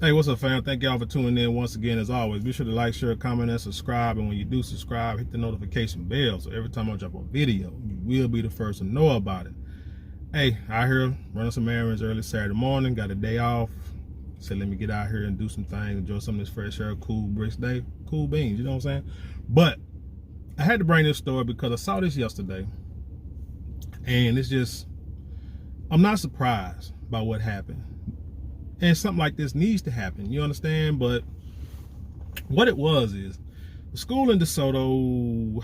Hey, what's up, fam? Thank y'all for tuning in once again. As always, be sure to like, share, comment, and subscribe. And when you do subscribe, hit the notification bell so every time I drop a video, you will be the first to know about it. Hey, out here running some errands early Saturday morning. Got a day off. Said let me get out here and do some things, enjoy some of this fresh air, cool brisk day, cool beans. You know what I'm saying? But I had to bring this story because I saw this yesterday, and it's just, I'm not surprised by what happened. And something like this needs to happen, you understand? But what it was is the school in DeSoto,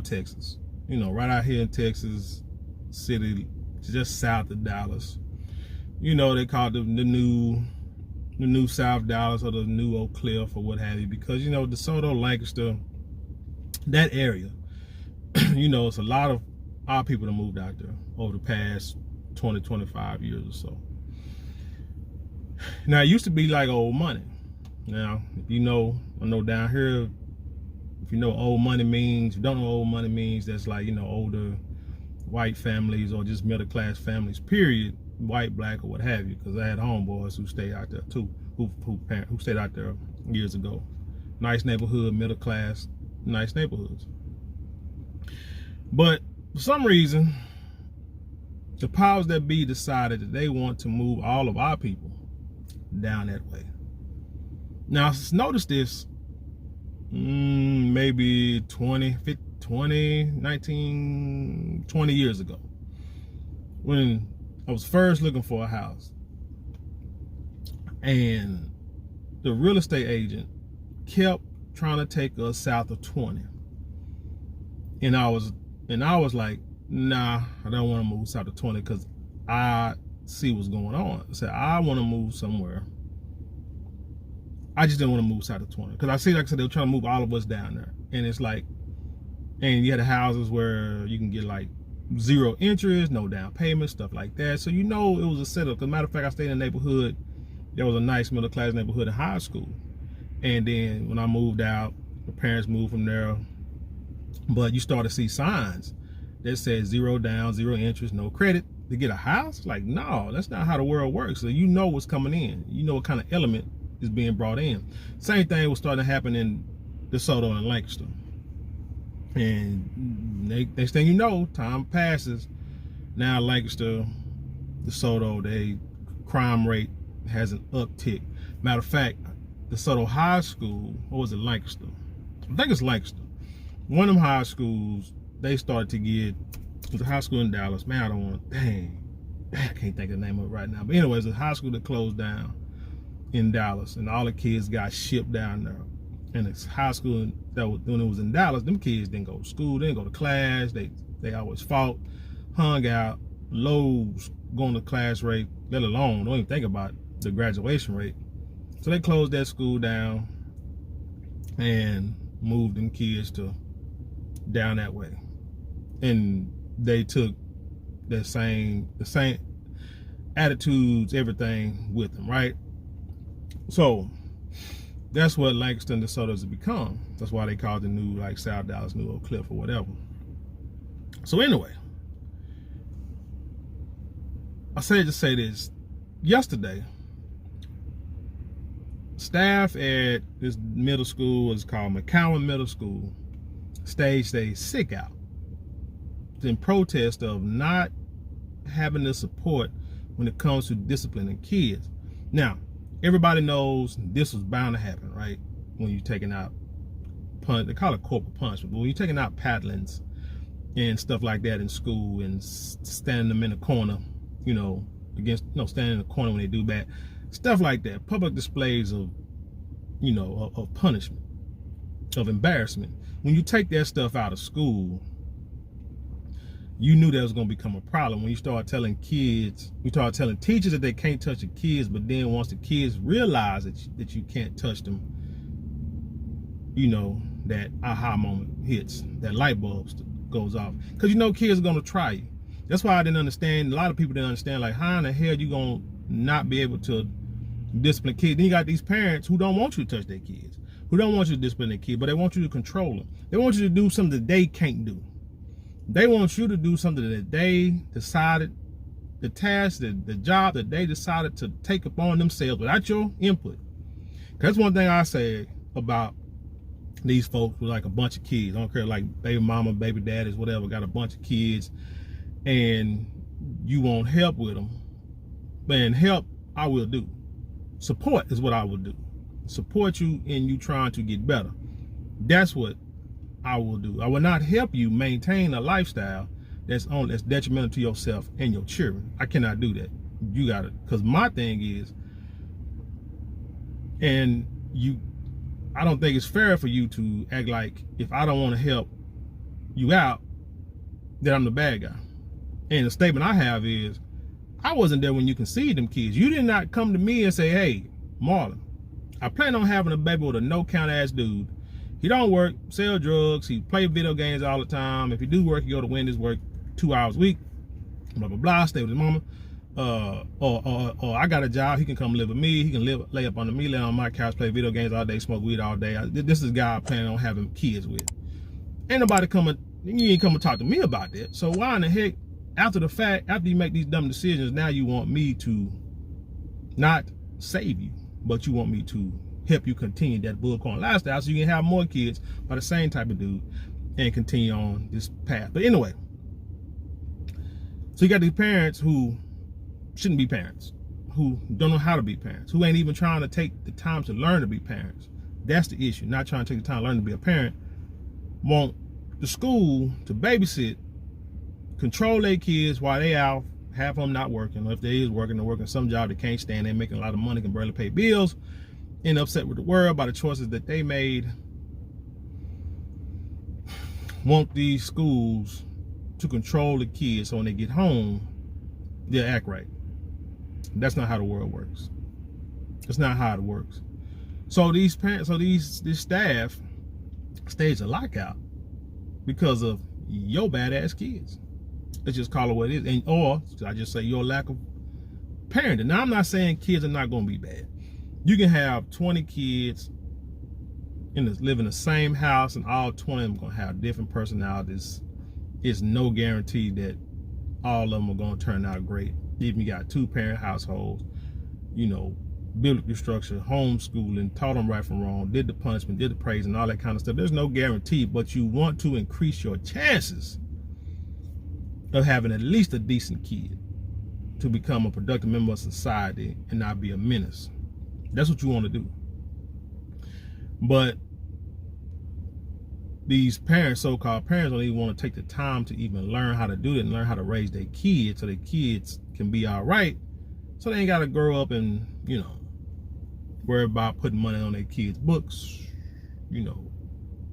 Texas, you know, right out here in Texas City, just south of Dallas. You know, they call it the new South Dallas or the new Oak Cliff or what have you, because, you know, DeSoto, Lancaster, that area, you know, it's a lot of our people that moved out there over the past 20, 25 years or so. Now, it used to be like old money. Now, if you know, I know down here, if you know what old money means, if you don't know what old money means, that's like, you know, older white families or just middle class families, period, white, black, or what have you, because I had homeboys who stayed out there too, who stayed out there years ago. Nice neighborhood, middle class, nice neighborhoods. But for some reason, the powers that be decided that they want to move all of our people down that way. Now, notice this, maybe 20 years ago, when I was first looking for a house, and the real estate agent kept trying to take us south of 20, and I was like, nah, I don't want to move south of 20 because I see what's going on. I said, I want to move somewhere. I just didn't want to move south of 20 because I see, like I said, they were trying to move all of us down there, and it's like, and you had the houses where you can get like 0 interest, no down payment, stuff like that. So, you know, it was a setup. Because matter of fact, I stayed in a neighborhood that was a nice middle class neighborhood in high school, and then when I moved out, the parents moved from there, but you start to see signs that said 0 down, 0 interest, no credit to get a house. Like, no, that's not how the world works. So you know what's coming in, you know what kind of element is being brought in. Same thing was starting to happen in DeSoto and Lancaster. And next thing you know, time passes. Now Lancaster, DeSoto, the crime rate has an uptick. Matter of fact, DeSoto High School, or was it Lancaster? I think it's Lancaster. One of them high schools, they started to get, it was a high school in Dallas. Man, I don't want to, dang, I can't think of the name of it right now. But anyways, a high school that closed down in Dallas, and all the kids got shipped down there. And it's high school that was, when it was in Dallas, them kids didn't go to school, they didn't go to class, they always fought, hung out, low going to class rate, let alone, don't even think about the graduation rate. So they closed that school down and moved them kids to down that way. And they took the same attitudes, everything with them, right? So that's what Lancaster and DeSoto has become. That's why they call it the new, like, South Dallas, new Oak Cliff or whatever. So anyway, I said to say this. Yesterday, staff at this middle school, is called McCowan Middle School, staged a sick out in protest of not having the support when it comes to disciplining kids. Now, everybody knows this was bound to happen, right? When you're taking out they call it corporal punishment, but when you're taking out paddlings and stuff like that in school and standing them in the corner, you know, against, you know, standing in the corner when they do bad, stuff like that, public displays of, you know, of punishment, of embarrassment. When you take that stuff out of school, you knew that was going to become a problem when you start telling kids, you start telling teachers that they can't touch the kids, but then once the kids realize that you can't touch them, you know, that aha moment hits, that light bulb goes off. Because, you know, kids are going to try you. That's why I didn't understand, a lot of people didn't understand, like, how in the hell you going to not be able to discipline kids? Then you got these parents who don't want you to touch their kids, who don't want you to discipline their kids, but they want you to control them. They want you to do something that they can't do. They want you to do something that they decided the task, the job that they decided to take upon themselves without your input. That's one thing I say about these folks with like a bunch of kids. I don't care, like baby mama, baby daddies, whatever, got a bunch of kids, and you want help with them. Man, help I will do. Support is what I will do. Support you in you trying to get better. That's what I will do. I will not help you maintain a lifestyle that's detrimental to yourself and your children. I cannot do that. You got it. Because my thing is, and I don't think it's fair for you to act like if I don't want to help you out, that I'm the bad guy. And the statement I have is, I wasn't there when you conceived them kids. You did not come to me and say, hey, Marlon, I plan on having a baby with a no-count ass dude. He don't work, sell drugs, he play video games all the time. If he do work, he go to Wendy's, work 2 hours a week, blah, blah, blah, stay with his mama. Or I got a job, he can come live with me, he can lay up under me, lay on my couch, play video games all day, smoke weed all day. This is a guy I plan on having kids with. Ain't nobody you ain't come and talk to me about that. So why in the heck, after the fact, after you make these dumb decisions, now you want me to not save you, but you want me to help you continue that bullcorn lifestyle so you can have more kids by the same type of dude and continue on this path. But anyway, so you got these parents who shouldn't be parents, who don't know how to be parents, who ain't even trying to take the time to learn to be parents. That's the issue, not trying to take the time to learn to be a parent. Want the school to babysit, control their kids while they out, half of them not working, or if they is working, they're working some job they can't stand, they're making a lot of money, can barely pay bills, and upset with the world by the choices that they made. Want these schools to control the kids so when they get home, they'll act right. That's not how the world works. That's not how it works. So these parents, this staff staged a lockout because of your badass kids. Let's just call it what it is. Or I just say your lack of parenting. Now, I'm not saying kids are not going to be bad. You can have 20 kids live in the same house, and all 20 of them are going to have different personalities. It's no guarantee that all of them are going to turn out great. Even you got 2-parent households, you know, biblical structure, homeschooling, taught them right from wrong, did the punishment, did the praise, and all that kind of stuff. There's no guarantee, but you want to increase your chances of having at least a decent kid to become a productive member of society and not be a menace. That's what you want to do. But these parents, so-called parents, don't even want to take the time to even learn how to do it and learn how to raise their kids so their kids can be all right. So they ain't got to grow up and, you know, worry about putting money on their kids' books, you know,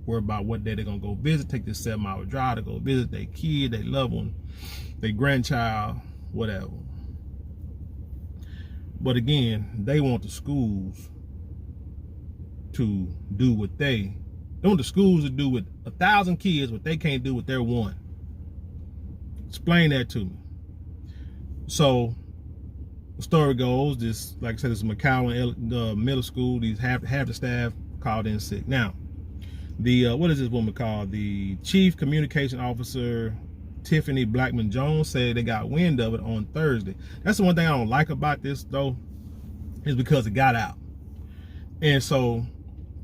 worry about what day they're going to go visit, take this 7-hour drive to go visit their kid, their loved one, their grandchild, whatever. But again, they want the schools to do what they want the schools to do with 1,000 kids what they can't do with their one. Explain that to me. So the story goes, this, like I said, this is McCowan middle school. These half the staff called in sick. Now, the what is this woman called? The chief communication officer, Tiffany Blackman Jones, said they got wind of it on Thursday. That's the one thing I don't like about this, though, is because it got out. And so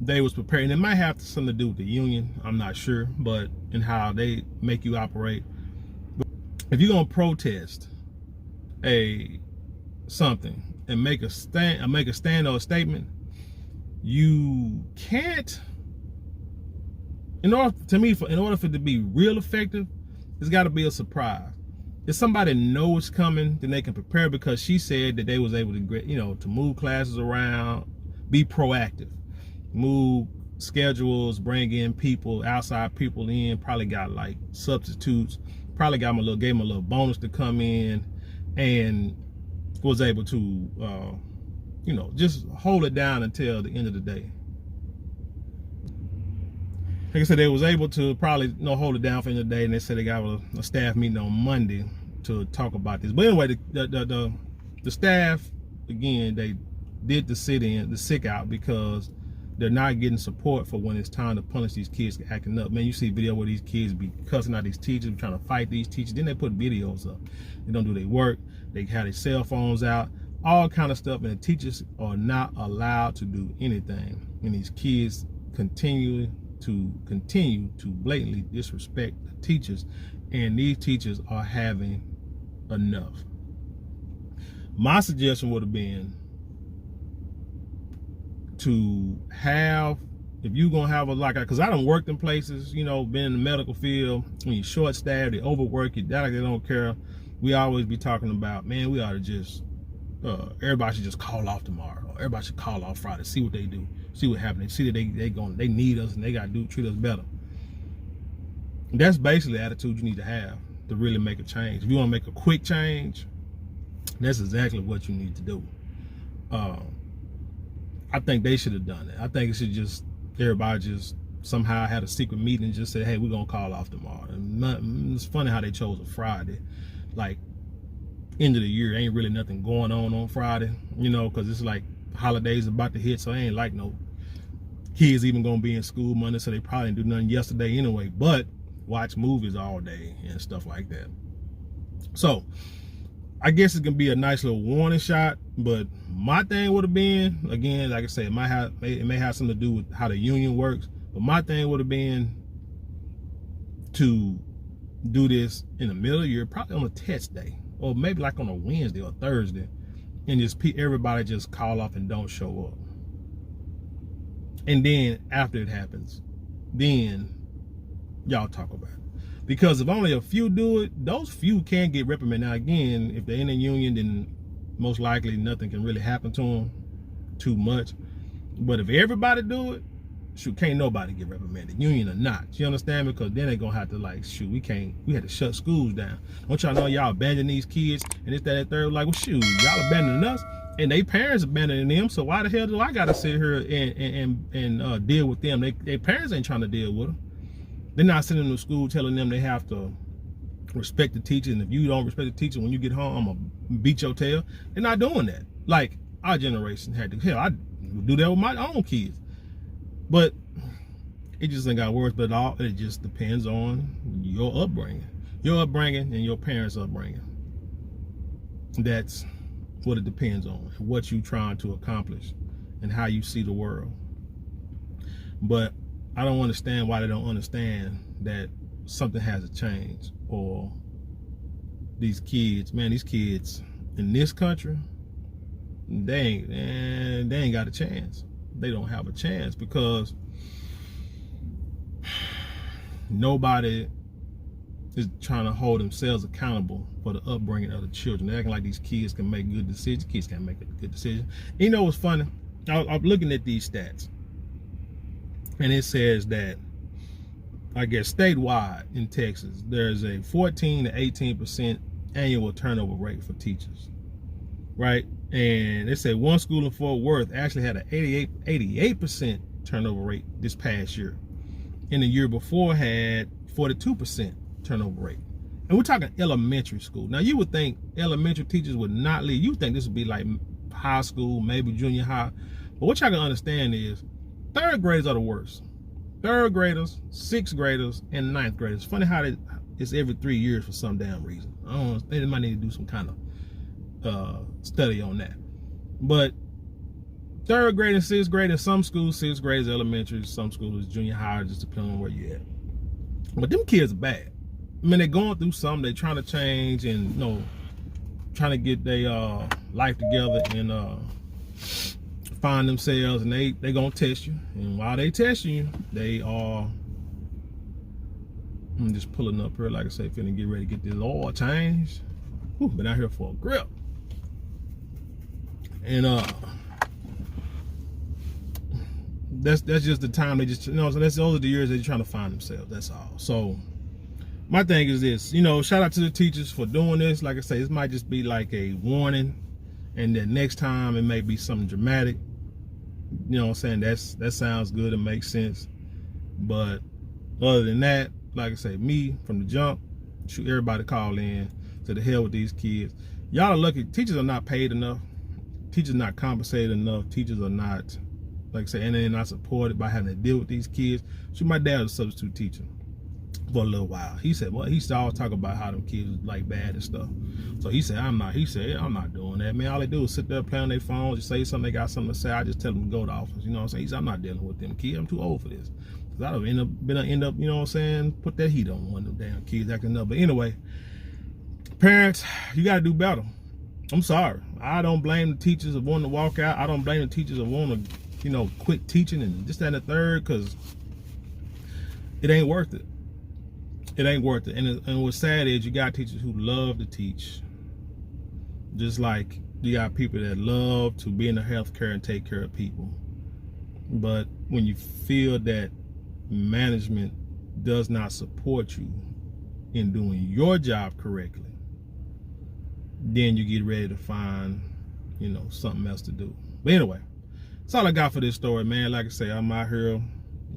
they was preparing. It might have something to do with the union, I'm not sure, but in how they make you operate. But if you're gonna protest something and make a stand or a statement, you can't. In order for it to be real effective, it's got to be a surprise. If somebody knows it's coming, then they can prepare, because she said that they was able to, you know, to move classes around, be proactive, move schedules, bring in people, outside people in, probably got like substitutes, probably gave them a little bonus to come in, and was able to, you know, just hold it down until the end of the day. Like I said, they was able to probably, you know, hold it down for the end of the day, and they said they got a staff meeting on Monday to talk about this. But anyway, the staff, again, they did the sick out because they're not getting support for when it's time to punish these kids for acting up. Man, you see video where these kids be cussing out these teachers, trying to fight these teachers. Then they put videos up. They don't do their work. They have their cell phones out, all kind of stuff. And the teachers are not allowed to do anything. And these kids continue to blatantly disrespect the teachers. And these teachers are having enough. My suggestion would have been to have, if you're gonna have because I done worked in places, you know, been in the medical field, when you're short staffed, they overwork you, they don't care. We always be talking about, man, we ought to just, everybody should just call off tomorrow. Or everybody should call off Friday, see what they do, see what happens, see that they need us and they gotta treat us better. That's basically the attitude you need to have to really make a change. If you wanna make a quick change, that's exactly what you need to do. I think they should have done that. I think it should just, everybody just somehow had a secret meeting and just said, hey, we're gonna call off tomorrow. And it's funny how they chose a Friday. Like, end of the year, ain't really nothing going on Friday, you know, because it's like holidays about to hit, so ain't like no kids even gonna be in school Monday, so they probably didn't do nothing yesterday anyway, but watch movies all day and stuff like that. So I guess it can be a nice little warning shot, but my thing would have been, again, like I said, it may have something to do with how the union works, but my thing would have been to do this in the middle of the year, probably on a test day, or maybe like on a Wednesday or Thursday, and just everybody just call off and don't show up. And then after it happens, then y'all talk about it. Because if only a few do it, those few can get reprimanded. Now again, if they're in a union, then most likely nothing can really happen to them too much. But if everybody do it, shoot, can't nobody get reprimanded, union or not. You understand? Because then they're gonna have to like, shoot, we had to shut schools down. Don't y'all know y'all abandon these kids and this, that, and third? Like, well, shoot, y'all abandoning us and they parents abandoning them. So why the hell do I gotta sit here and deal with them? Their parents ain't trying to deal with them. They're not sending them to school telling them they have to respect the teacher, and if you don't respect the teacher, when you get home, I'm gonna beat your tail. They're not doing that. Like our generation had to. Hell, I do that with my own kids. But it just ain't got worse. But it just depends on your upbringing and your parents' upbringing. That's what it depends on, what you trying to accomplish and how you see the world. But I don't understand why they don't understand that something has to change. Or these kids, man, these kids in this country, they ain't got a chance. They don't have a chance because nobody is trying to hold themselves accountable for the upbringing of the children. They're acting like these kids can make good decisions. Kids can't make a good decision. You know what's funny? I'm looking at these stats. And it says that, I guess, statewide in Texas, there's a 14 to 18% annual turnover rate for teachers, right? And they say one school in Fort Worth actually had an 88% turnover rate this past year. And the year before had 42% turnover rate. And we're talking elementary school. Now, you would think elementary teachers would not leave. You would think this would be like high school, maybe junior high. But what y'all can understand is, third graders are the worst. Third graders, sixth graders, and ninth graders. Funny how it's every 3 years for some damn reason. I don't know. They might need to do some kind of study on that. But third grade and sixth grade, in some schools, sixth grade is elementary, some schools is junior high, just depending on where you at. But them kids are bad. I mean, they're going through something. They're trying to change and, you know, trying to get their life together and find themselves, and they gonna test you. And while they testing you, they are, I'm just pulling up here, like I say, finna get ready to get this oil changed. Whew, been out here for a grip. And that's just the time they just, you know, so those are the years they're trying to find themselves. That's all. So my thing is this, you know, shout out to the teachers for doing this. Like I say, this might just be like a warning, and then next time it may be something dramatic. You know what I'm saying? That sounds good and makes sense. But other than that, like I say, me from the jump, shoot, everybody call in, to the hell with these kids. Y'all are lucky. Teachers are not paid enough. Teachers are not compensated enough. Teachers are not like I say, and they're not supported by having to deal with these kids. So my dad was a substitute teacher for a little while. He said, well, he used to always talk about how them kids was like bad and stuff. So he said, I'm not doing that, man. All they do is sit there, play on their phones, just say something, they got something to say. I just tell them to go to the office. You know what I'm saying? He said, I'm not dealing with them kids. I'm too old for this. Cause I'd have end up, you know what I'm saying, put that heat on one of them damn kids acting up. But anyway, parents, you gotta do better. I'm sorry. I don't blame the teachers of wanting to walk out. I don't blame the teachers of wanting to, you know, quit teaching and this, that, and the third, because it ain't worth it. It ain't worth it. And what's sad is you got teachers who love to teach. Just like you got people that love to be in the healthcare and take care of people. But when you feel that management does not support you in doing your job correctly, then you get ready to find, you know, something else to do. But anyway, that's all I got for this story, man. Like I say, I'm out here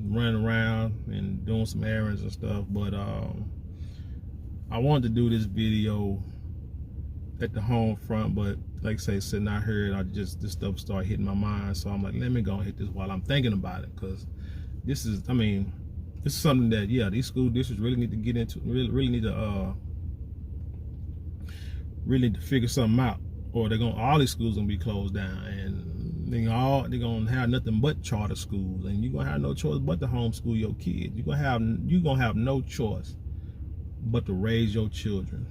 running around and doing some errands and stuff, but I wanted to do this video at the home front, but like I say, sitting out here, this stuff started hitting my mind, so I'm like, let me go and hit this while I'm thinking about it, because this is something that, yeah, these school districts really need to get into, really need to figure something out, or all these schools gonna be closed down, and they're gonna have nothing but charter schools, and you're gonna have no choice but to homeschool your kids. You're gonna have no choice but to raise your children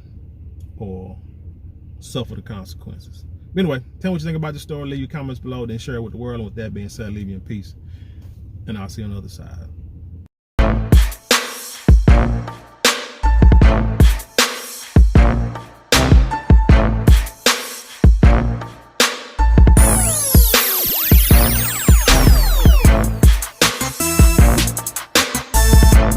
or suffer the consequences. But anyway, tell me what you think about the story. Leave your comments below, then share it with the world. And with that being said, leave you in peace, and I'll see you on the other side.